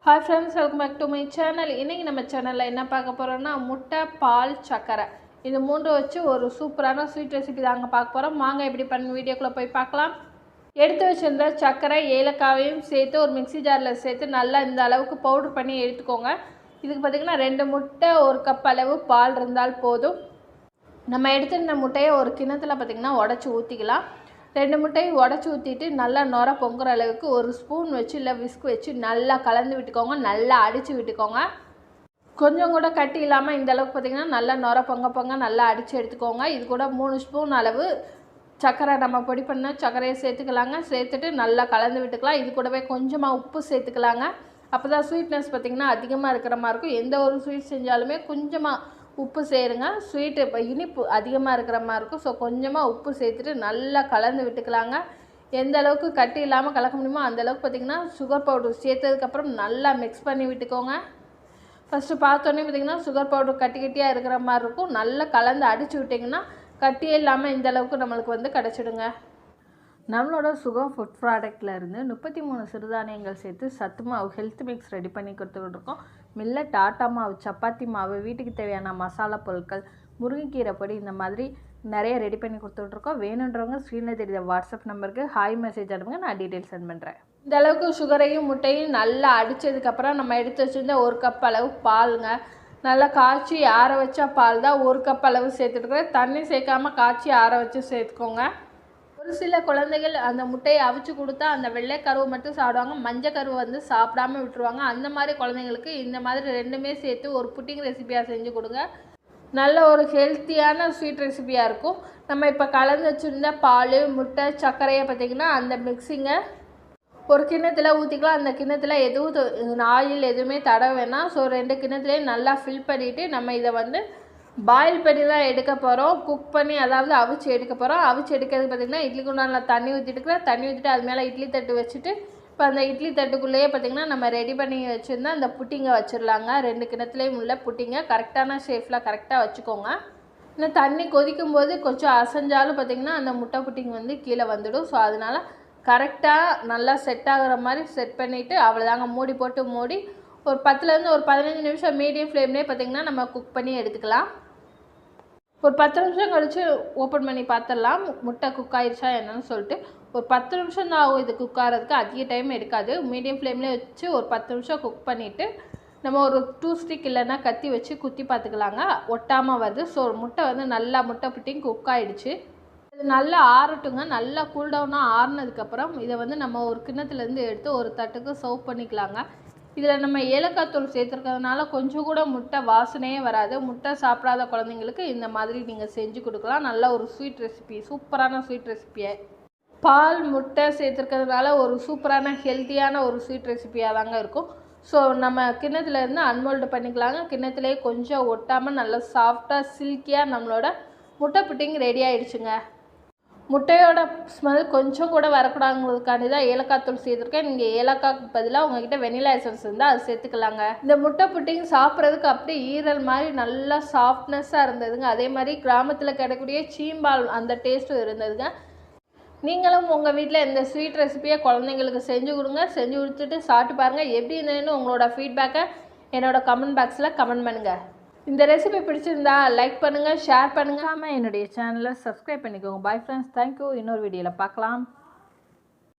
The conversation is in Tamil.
Hi friends, welcome back to my channel. இன்னைக்கு நம்ம சேனல்ல என்ன பார்க்க போறோம்னா முட்டை, பால், சக்கரை இது மூன்று வச்சு ஒரு சூப்பரான ஸ்வீட் ரெசிபி தாங்க பார்க்க போறோம். வாங்க எப்படி பண்ண வீடியோக்குள்ள போய் பார்க்கலாம். எடுத்து வச்சிருந்த சக்கரை ஏலக்காவையும் சேர்த்து ஒரு மிக்ஸி ஜார்ல சேர்த்து நல்லா இந்த அளவுக்கு பவுடர் பண்ணி எடுத்துக்கோங்க. இதுக்கு பாத்தீங்கன்னா 2 முட்டை 1 கப் அளவு பால் இருந்தால் போதும். நம்ம எடுத்துருந்த முட்டையை ஒரு கிண்ணத்துல பாத்தீங்கன்னா உடைச்சு ஊத்திக்கலாம். 2 முட்டையை உடைச்சு ஊற்றிட்டு நல்லா நுர பொங்குற அளவுக்கு ஒரு ஸ்பூன் வச்சு இல்லை விஸ்க் வச்சு நல்லா கலந்து விட்டுக்கோங்க. நல்லா அடித்து விட்டுக்கோங்க. கொஞ்சம் கூட கட்டி இல்லாமல் இந்த அளவுக்கு பார்த்திங்கன்னா நல்லா நுர பொங்க நல்லா அடித்து எடுத்துக்கோங்க. இது கூட 3 ஸ்பூன் அளவு சர்க்கரை நம்ம பொடி பண்ண சர்க்கரையை சேர்த்துக்கலாங்க. சேர்த்துட்டு நல்லா கலந்து விட்டுக்கலாம். இது கூடவே கொஞ்சமாக உப்பு சேர்த்துக்கலாங்க. அப்போ தான் ஸ்வீட்னஸ் பார்த்திங்கன்னா அதிகமாக இருக்கிற மாதிரி இருக்கும். எந்த ஒரு ஸ்வீட் செஞ்சாலுமே கொஞ்சமாக உப்பு சேருங்க. ஸ்வீட்டு இப்போ இனிப்பு அதிகமாக இருக்கிற மாதிரி இருக்கும். ஸோ கொஞ்சமாக உப்பு சேர்த்துட்டு நல்லா கலந்து விட்டுக்கலாங்க. எந்த அளவுக்கு கட்டி இல்லாமல் கலக்க முடியுமோ அந்தளவுக்கு பார்த்திங்கன்னா சுகர் பவுடர் சேர்த்ததுக்கப்புறம் நல்லா மிக்ஸ் பண்ணி விட்டுக்கோங்க. ஃபஸ்ட்டு பார்த்தோன்னே பார்த்திங்கன்னா சுகர் பவுடர் கட்டி கட்டியாக இருக்கிற மாதிரி இருக்கும். நல்லா கலந்து அடித்து விட்டிங்கன்னா கட்டியே இல்லாமல் இந்தளவுக்கு நம்மளுக்கு கிடச்சிடுங்க. நம்மளோட சுகர் ஃபுட் ப்ராடக்டில் இருந்து 33 சிறுதானியங்கள் சேர்த்து சத்து மாவு ஹெல்த் மிக்ஸ் ரெடி பண்ணி கொடுத்துக்கிட்டு இருக்கோம். மில்லட் ஆட்டா மாவு, சப்பாத்தி மாவு, வீட்டுக்கு தேவையான மசாலா பொருட்கள், முருங்கைக்கீரை பொடி இந்த மாதிரி நிறைய ரெடி பண்ணி கொடுத்துட்ருக்கோம். வேணுன்றவங்க ஸ்க்ரீனில் தெரியுற வாட்ஸ்அப் நம்பருக்கு ஹாய் மெசேஜ் அனுப்புங்க, நான் டீட்டெயில்ஸ் சென்ட் பண்ணுறேன். இந்த அளவுக்கு சுகரையும் முட்டையும் நல்லா அடித்ததுக்கப்புறம் நம்ம எடுத்து வச்சுருந்த 1 கப் அளவு பாலுங்க. நல்லா காய்ச்சி ஆற வச்ச பால் தான் 1 கப் அளவு சேர்த்துட்டுருக்கேன். தண்ணி சேர்க்காமல் காய்ச்சி ஆற வச்சு சேர்த்துக்கோங்க. ஒரு சில குழந்தைகள் அந்த முட்டையை அவிச்சு கொடுத்தா அந்த வெள்ளை கருவை மட்டும் சாப்பிடுவாங்க, மஞ்சள் கருவை சாப்பிடாமல் விட்டுருவாங்க. அந்த மாதிரி குழந்தைங்களுக்கு இந்த மாதிரி ரெண்டுமே சேர்த்து ஒரு புட்டிங் ரெசிபியாக செஞ்சு கொடுங்க. நல்ல ஒரு ஹெல்த்தியான ஸ்வீட் ரெசிபியாக இருக்கும். நம்ம இப்போ கலந்து வச்சுருந்த பால், முட்டை, சர்க்கரையை பார்த்திங்கன்னா அந்த மிக்ஸிங்கை ஒரு கிண்ணத்தில் ஊற்றிக்கலாம். அந்த கிண்ணத்தில் எதுவும் ஆயில் எதுவுமே தடவை வேணாம். ஸோ 2 கிண்ணத்துலேயும் நல்லா ஃபில் பண்ணிவிட்டு நம்ம இதை பாயில் பண்ணி தான் எடுக்க போகிறோம். குக் பண்ணி அதாவது அவிச்சு எடுக்க போகிறோம். அவிச்சு எடுக்கிறது பார்த்திங்கன்னா இட்லி குண்டானில் தண்ணி ஊற்றிட்டுக்கிறேன். தண்ணி ஊற்றிட்டு அது மேலே இட்லி தட்டு வச்சுட்டு இப்போ அந்த இட்லி தட்டுக்குள்ளேயே பார்த்திங்கன்னா நம்ம ரெடி பண்ணி வச்சுருந்தா அந்த புட்டிங்கை வச்சிடலாங்க. 2 கிணத்துலேயும் உள்ள புட்டிங்கை கரெக்டான ஷேஃபில் கரெக்டாக வச்சுக்கோங்க. இன்னும் தண்ணி கொதிக்கும் போது கொஞ்சம் அசைஞ்சாலும் பார்த்திங்கன்னா அந்த முட்டை புட்டிங் கீழே வந்துடும். ஸோ அதனால் கரெக்டாக நல்லா செட் ஆகிற மாதிரி செட் பண்ணிவிட்டு அவ்வளோதாங்க. மூடி போட்டு மூடி ஒரு 10லேருந்து ஒரு 15 நிமிஷம் மீடியம் ஃப்ளேம்லேயே பார்த்திங்கன்னா நம்ம குக் பண்ணி எடுத்துக்கலாம். ஒரு 10 நிமிஷம் கழித்து ஓப்பன் பண்ணி பார்த்துடலாம் முட்டை குக் ஆயிடுச்சா என்னன்னு சொல்லிட்டு. ஒரு 10 நிமிஷம் தான் ஆகும் இது குக் ஆகிறதுக்கு, அதிக டைம் எடுக்காது. மீடியம் ஃப்ளேம்லேயே வச்சு ஒரு 10 நிமிஷம் குக் பண்ணிவிட்டு நம்ம ஒரு 2 ஸ்டிக் இல்லைன்னா கத்தி வச்சு குத்தி பார்த்துக்கலாங்க. ஒட்டாமல் வருது. ஸோ முட்டை நல்லா முட்டை புட்டிங் குக் ஆகிடுச்சு. இது நல்லா ஆறட்டுங்க. நல்லா கூல்டவுனாக ஆறுனதுக்கப்புறம் இதை நம்ம ஒரு கிண்ணத்துலேருந்து எடுத்து ஒரு தட்டுக்கு சர்வ் பண்ணிக்கலாங்க. இதில் நம்ம ஏலக்காய் தூள் சேர்த்துருக்கிறதுனால கொஞ்சம் கூட முட்டை வாசனையே வராது. முட்டை சாப்பிடாத குழந்தைங்களுக்கு இந்த மாதிரி நீங்கள் செஞ்சு கொடுக்கலாம். நல்ல ஒரு ஸ்வீட் ரெசிபி, சூப்பரான ஸ்வீட் ரெசிபியை பால் முட்டை சேர்த்துருக்கிறதுனால ஒரு சூப்பரான ஹெல்த்தியான ஒரு ஸ்வீட் ரெசிபியாக தாங்க இருக்கும். ஸோ நம்ம கிண்ணத்துலேருந்து அன்மோல்டு பண்ணிக்கலாங்க. கிண்ணத்துலேயே கொஞ்சம் ஒட்டாமல் நல்லா சாஃப்டாக சில்கியாக நம்மளோட முட்டை புட்டிங் ரெடி ஆகிடுச்சுங்க. முட்டையோட ஸ்மெல் கொஞ்சம் கூட வரக்கூடாதுங்கிறதுக்காண்டி தான் ஏலக்காய் தூள் சேர்த்துருக்கேன். நீங்கள் ஏலக்காய்க்கு பதிலாக உங்ககிட்ட வெனிலா எசன்ஸ் இருந்தால் அது சேர்த்துக்கலாங்க. இந்த முட்டை புட்டிங் சாப்பிட்றதுக்கு அப்படியே ஈரல் மாதிரி நல்லா சாஃப்ட்னஸ்ஸாக இருந்ததுங்க. அதே மாதிரி கிராமத்தில் கிடைக்கக்கூடிய சீம்பால் அந்த டேஸ்ட்டும் இருந்ததுங்க. நீங்களும் உங்கள் வீட்டில் இந்த ஸ்வீட் ரெசிபியை குழந்தைங்களுக்கு செஞ்சு கொடுங்க. செஞ்சு கொடுத்துட்டு சாப்பிட்டு பாருங்கள். எப்படி இருந்ததுன்னு உங்களோட ஃபீட்பேக்கை என்னோட கமெண்ட் பாக்ஸில் கமெண்ட் பண்ணுங்கள். இந்த ரெசிபி பிடிச்சிருந்தா லைக் பண்ணுங்கள், ஷேர் பண்ணுங்கள். என்னுடைய சேனலை சப்ஸ்கிரைப் பண்ணிக்கோங்க. Bye friends, thank you. இன்னொரு வீடியோவில் பார்க்கலாம்.